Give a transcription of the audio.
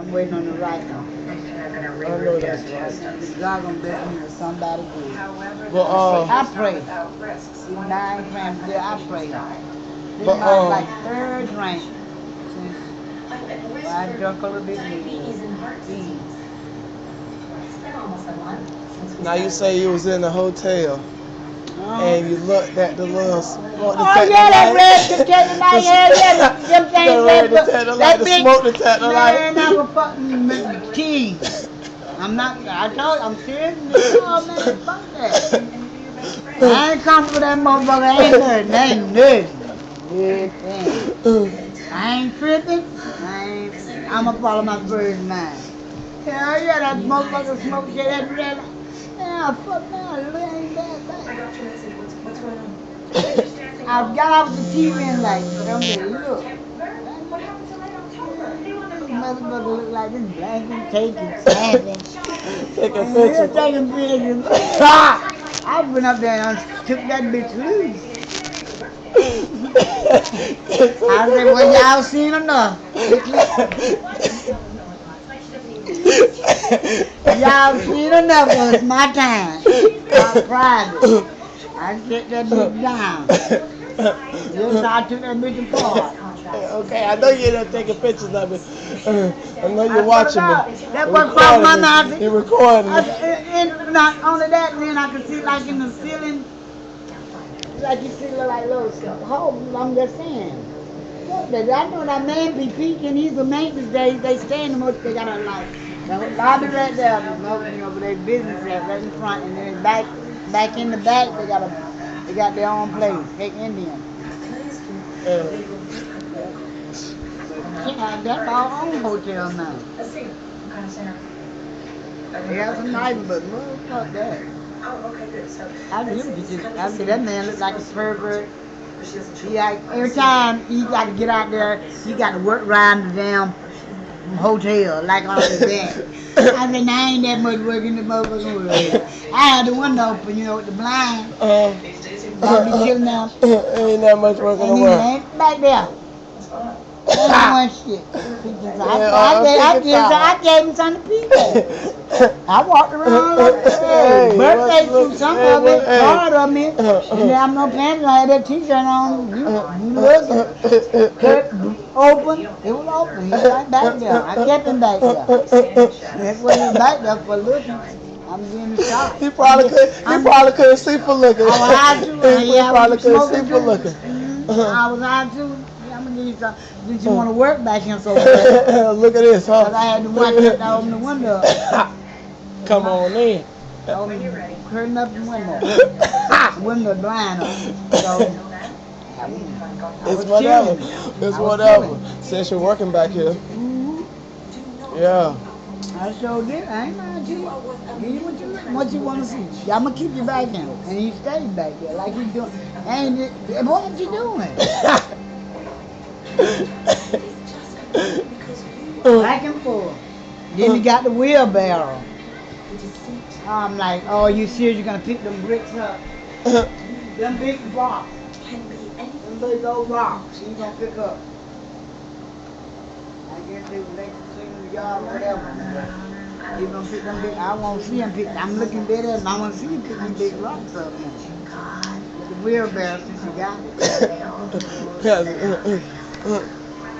I'm waiting on the right one. I know that's right. God gonna bless me with somebody good. But I pray. Even I ain't praying for that, I pray. This But, might like third drink since I drunk a little bit more. now you say you was in the hotel and you looked at the little smoke Oh detector yeah, that light. red detector light, yeah, them The things red detector light, the big, smoke detector man, light. that was fucking key. I told you, I'm serious, oh man, fuck that. I ain't comfortable with that motherfucker, ain't nothing. I ain't tripping, I'ma follow my first mind. Hell yeah, that motherfucker smoke shit, that red light. Yeah, fuck that, it ain't that bad. I got off the TV and like, I'm like, look. Motherfucker look like this blanking, taking, snapping. Take a And picture. we're taking pictures. I went up there and took that bitch loose. I said, well, y'all seen enough. Y'all seen enough, cause it's my time. My private. I set that bitch down. Yes, I took that bitch apart. Okay, I know you're not taking pictures of it. I know you're I watching me. That You're what crossed my recording me. mind. You're recording me. And not only that, then I could see like in the ceiling, like you see like little holes. I'm just saying. I know that man be peeking. He's a maintenance. They stay in the most. They got a like the lobby right there. But they business right in front, and then back in the back they got their own place. Hey, Indian. Yeah, that's our own hotel now. They have some neighbors, but fuck that. I see that man look like a pervert. Every time he got to get out there, he got to work around the damn hotel, like on his back. I said, now ain't that much work in the motherfucking world. I had the window open, with the blind. I'll be chilling out. Ain't that much work in the world. Ain't back there. Ain't shit. I gave him something to peek at. I walked around like, hey, birthday suit, some of it, part of me. And I'm no pants, I had that t-shirt on. You look, cut open, it was open. He was right back there. I kept him back there. That's what he was back there for looking. I'm getting shot. He probably couldn't sleep for looking. I was high too. He probably couldn't sleep for Too. looking. I was high too. Yeah, I'm gonna give you some. Did you want to work back here so bad? Look at this, huh? Cause I had to watch it to open the window. Come on in. Curtain up the window. Window blind up. So it's whatever. It's whatever. Since you're working back here. Yeah. I sure did. I ain't lying to you. Give you what you want to see. I'm gonna keep you back there, and he stayed back there like he's doing. And what you doing? Back and forth. Then he got the wheelbarrow. I'm like, oh, you serious? You're gonna pick them bricks up? Them big rocks. Them big old rocks. You gonna pick up? I guess they clean the yard or whatever. He gonna pick them big. I won't see him pick. I'm looking better, and I want to see him pick them big rocks up. With the wheelbarrow since you got it.